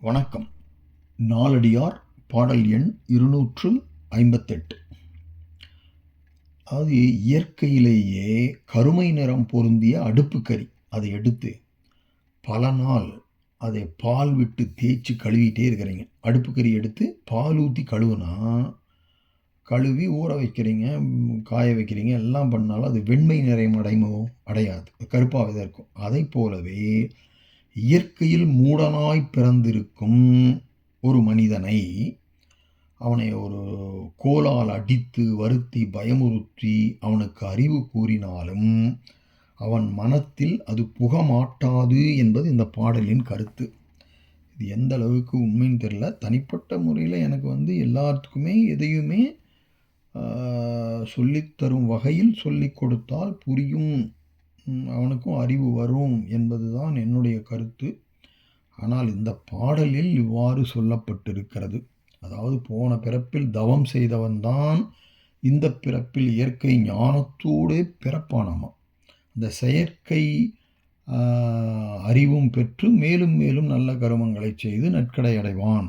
வணக்கம். நாலடியார் பாடல் எண் 258. அது இயற்கையிலேயே கருமை நிறம் பொருந்திய அடுப்புக்கறி. அதை எடுத்து பல நாள் அதை பால் விட்டு தேய்ச்சி கழுவிட்டே இருக்கிறீங்க. அடுப்புக்கறி எடுத்து பால் ஊற்றி கழுவி ஊற வைக்கிறீங்க, காய வைக்கிறீங்க, எல்லாம் பண்ணாலும் அது வெண்மை நிறம் அடையாது, கருப்பாகவே தான் இருக்கும். அதை போலவே இயற்கையில் மூடனாய் பிறந்திருக்கும் ஒரு மனிதனை அவனை ஒரு கோலால் அடித்து வருத்தி பயமுறுத்தி அவனுக்கு அறிவு கூறினாலும் அவன் மனத்தில் அது புகமாட்டாது என்பது இந்த பாடலின் கருத்து. இது எந்த அளவுக்கு உண்மைன்னு தெரியல. தனிப்பட்ட முறையில் எனக்கு எல்லாத்துக்குமே எதையுமே சொல்லித்தரும் வகையில் சொல்லிக் கொடுத்தால் புரியும், அவனுக்கும் அறிவு வரும் என்பதுதான் என்னுடைய கருத்து. ஆனால் இந்த பாடலில் இவ்வாறு சொல்லப்பட்டிருக்கிறது. அதாவது போன பிறப்பில் தவம் செய்தவன்தான் இந்த பிறப்பில் இயற்கை ஞானத்தோடு பிறப்பானாமா. அந்த செயற்கை அறிவும் பெற்று மேலும் மேலும் நல்ல கருமங்களை செய்து நற்கடை அடைவான்.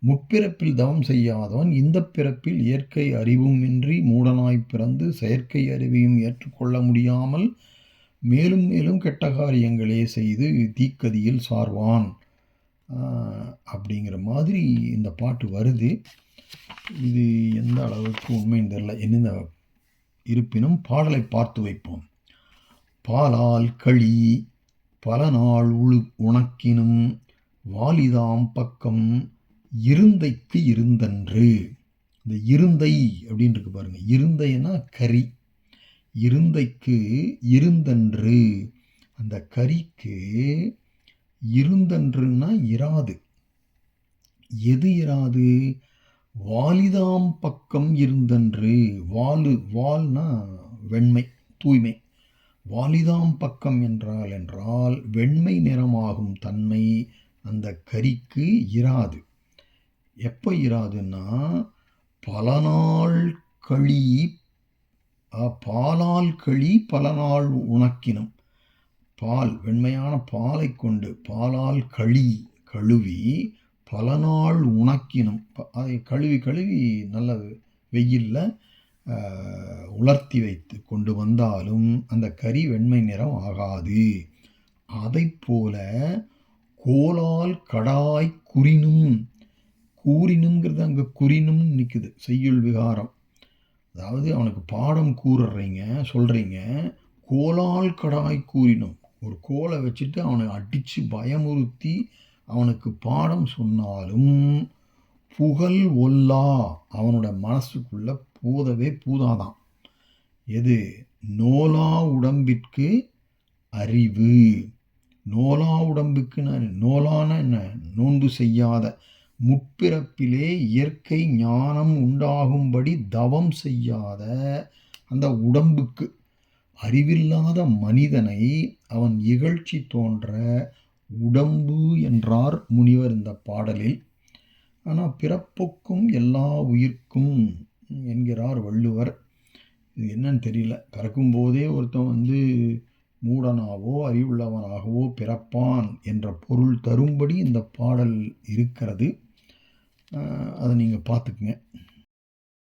முற்பிறப்பில் தவம் செய்யாதவன் இந்த பிறப்பில் இயற்கை அறிவும் இன்றி மூடனாய் பிறந்து செயற்கை அறிவையும் ஏற்றுக்கொள்ள முடியாமல் மேலும் மேலும் கெட்ட காரியங்களே செய்து தீக்கதியில் சார்வான் அப்படிங்கிற மாதிரி இந்த பாட்டு வருது. இது எந்த அளவுக்கு உண்மைன்னு தெரியல. என்ன இருப்பினும் பாடலை பார்த்து வைப்போம். பாலால் களி பல நாள் உணக்கினும் வாலிதாம் பக்கம் இருந்தைக்கு இருந்தன்று. இந்த இருந்தை அப்படின்னு இருக்கு பாருங்க. இருந்தைன்னா கறி. இருந்தைக்கு இருந்தன்று. அந்த கறிக்கு இருந்தன்றுன்னா இராது. எது இராது? வாலிதாம் பக்கம் இருந்தன்று. வால்னா வெண்மை, தூய்மை. வாலிதாம் பக்கம் என்றால் வெண்மை நிறமாகும் தன்மை அந்த கறிக்கு இராது. எப்போ இராதுன்னா பல நாள் களி, பாலால் களி பல நாள் உணக்கினும். பால், வெண்மையான பாலை கொண்டு பாலால் கழுவி பல நாள் உணக்கினும். அதை கழுவி நல்ல வெயிலில் உலர்த்தி வைத்து கொண்டு வந்தாலும் அந்த கறி வெண்மை நிறம் ஆகாது. அதை போல கோலால் கடாய் கூறினுங்கிறது அங்கே குறினும் நிற்குது, செய்யுள் விகாரம். அதாவது அவனுக்கு பாடம் சொல்கிறீங்க. கோலால் கடாய் கூறினும். ஒரு கோலை வச்சுட்டு அவனை அடித்து பயமுறுத்தி அவனுக்கு பாடம் சொன்னாலும் புகழ் ஒல்லா, அவனோட மனசுக்குள்ள பூதாதான். எது? நோலா உடம்பிற்கு அறிவு. நோலா உடம்புக்கு நோலான என்ன? நோன்பு செய்யாத, முற்பிறப்பிலே இயற்கை ஞானம் உண்டாகும்படி தவம் செய்யாத அந்த உடம்புக்கு, அறிவில்லாத மனிதனை அவன் இகழ்ச்சி தோன்ற உடம்பு என்றார் முனிவர் இந்த பாடலில். ஆனால் பிறப்புக்கும் எல்லா உயிர்க்கும் என்கிறார் வள்ளுவர். இது என்னன்னு தெரியல. பிறக்கும்போதே ஒருத்தன் மூடனாவோ அறிவுள்ளவனாகவோ பிறப்பான் என்ற பொருள் தரும்படி இந்த பாடல் இருக்கிறது. அதை நீங்கள் பார்த்துக்குங்க.